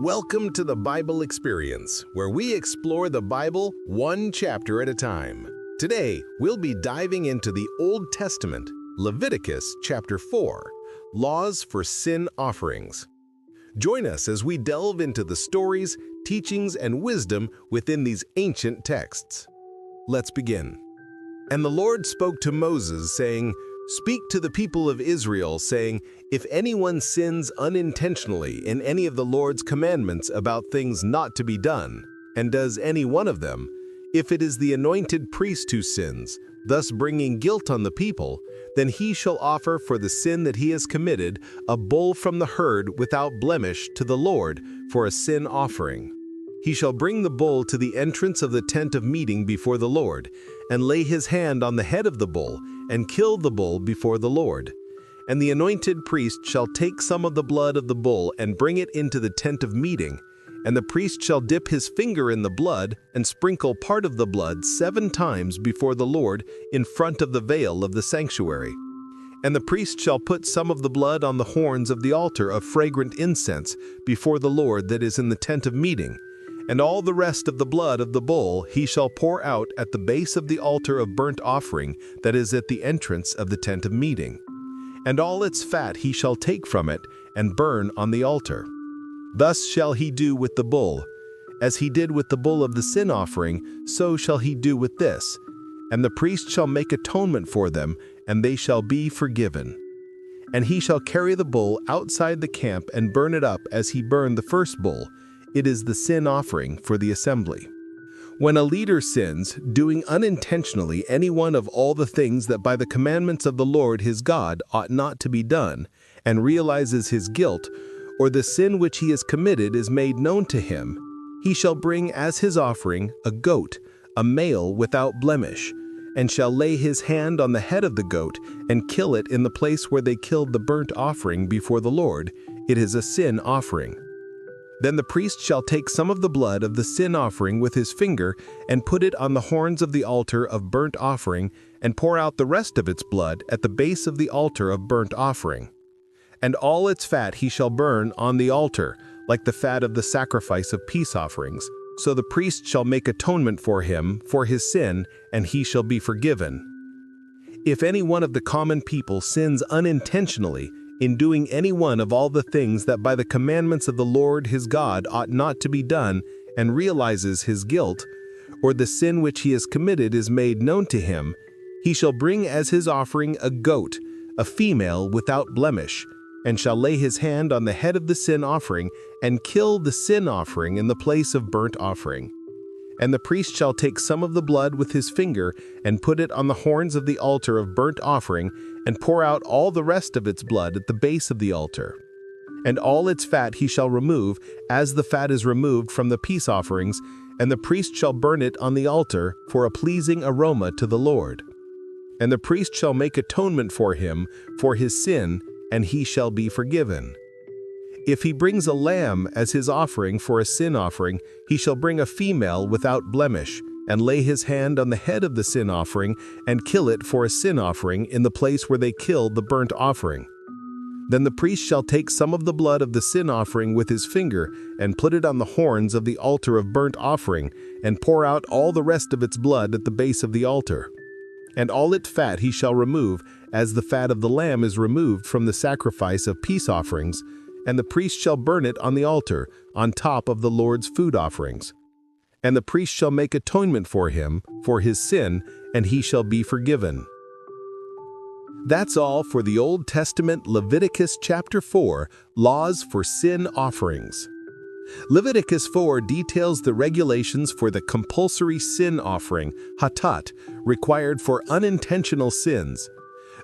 Welcome to the Bible Experience, where we explore the Bible one chapter at a time. Today, we'll be diving into the Old Testament, Leviticus chapter 4, Laws for Sin Offerings. Join us as we delve into the stories, teachings, and wisdom within these ancient texts. Let's begin. And the Lord spoke to Moses, saying, "Speak to the people of Israel, saying, if anyone sins unintentionally in any of the Lord's commandments about things not to be done, and does any one of them, if it is the anointed priest who sins, thus bringing guilt on the people, then he shall offer for the sin that he has committed a bull from the herd without blemish to the Lord for a sin offering. He shall bring the bull to the entrance of the tent of meeting before the Lord, and lay his hand on the head of the bull, and kill the bull before the Lord. And the anointed priest shall take some of the blood of the bull and bring it into the tent of meeting, and the priest shall dip his finger in the blood and sprinkle part of the blood 7 times before the Lord in front of the veil of the sanctuary. And the priest shall put some of the blood on the horns of the altar of fragrant incense before the Lord that is in the tent of meeting, and all the rest of the blood of the bull he shall pour out at the base of the altar of burnt offering that is at the entrance of the tent of meeting. And all its fat he shall take from it and burn on the altar. Thus shall he do with the bull. As he did with the bull of the sin offering, so shall he do with this. And the priest shall make atonement for them, and they shall be forgiven. And he shall carry the bull outside the camp and burn it up as he burned the first bull. It is the sin offering for the assembly. When a leader sins, doing unintentionally any one of all the things that by the commandments of the Lord his God ought not to be done, and realizes his guilt, or the sin which he has committed is made known to him, he shall bring as his offering a goat, a male without blemish, and shall lay his hand on the head of the goat and kill it in the place where they killed the burnt offering before the Lord. It is a sin offering. Then the priest shall take some of the blood of the sin offering with his finger and put it on the horns of the altar of burnt offering and pour out the rest of its blood at the base of the altar of burnt offering. And all its fat he shall burn on the altar, like the fat of the sacrifice of peace offerings. So the priest shall make atonement for him for his sin, and he shall be forgiven. If any one of the common people sins unintentionally, in doing any one of all the things that by the commandments of the Lord his God ought not to be done, and realizes his guilt, or the sin which he has committed is made known to him, he shall bring as his offering a goat, a female without blemish, and shall lay his hand on the head of the sin offering, and kill the sin offering in the place of burnt offering. And the priest shall take some of the blood with his finger, and put it on the horns of the altar of burnt offering, and pour out all the rest of its blood at the base of the altar. And all its fat he shall remove, as the fat is removed from the peace offerings, and the priest shall burn it on the altar for a pleasing aroma to the Lord. And the priest shall make atonement for him for his sin, and he shall be forgiven. If he brings a lamb as his offering for a sin offering, he shall bring a female without blemish, and lay his hand on the head of the sin offering, and kill it for a sin offering in the place where they killed the burnt offering. Then the priest shall take some of the blood of the sin offering with his finger, and put it on the horns of the altar of burnt offering, and pour out all the rest of its blood at the base of the altar. And all its fat he shall remove, as the fat of the lamb is removed from the sacrifice of peace offerings, and the priest shall burn it on the altar, on top of the Lord's food offerings. And the priest shall make atonement for him, for his sin, and he shall be forgiven." That's all for the Old Testament Leviticus chapter 4, Laws for Sin Offerings. Leviticus 4 details the regulations for the compulsory sin offering, Chattat, required for unintentional sins.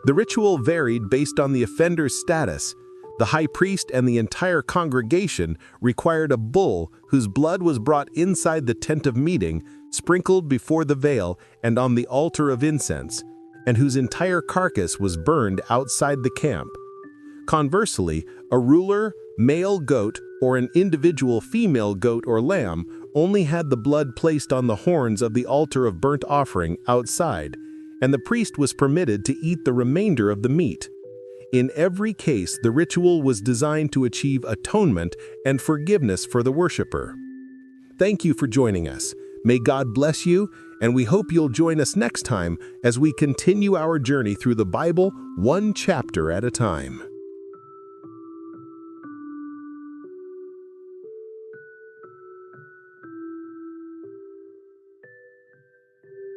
The ritual varied based on the offender's status. The high priest and the entire congregation required a bull whose blood was brought inside the tent of meeting, sprinkled before the veil and on the altar of incense, and whose entire carcass was burned outside the camp. Conversely, a ruler, male goat, or an individual female goat or lamb only had the blood placed on the horns of the altar of burnt offering outside, and the priest was permitted to eat the remainder of the meat. In every case, the ritual was designed to achieve atonement and forgiveness for the worshiper. Thank you for joining us. May God bless you, and we hope you'll join us next time as we continue our journey through the Bible one chapter at a time.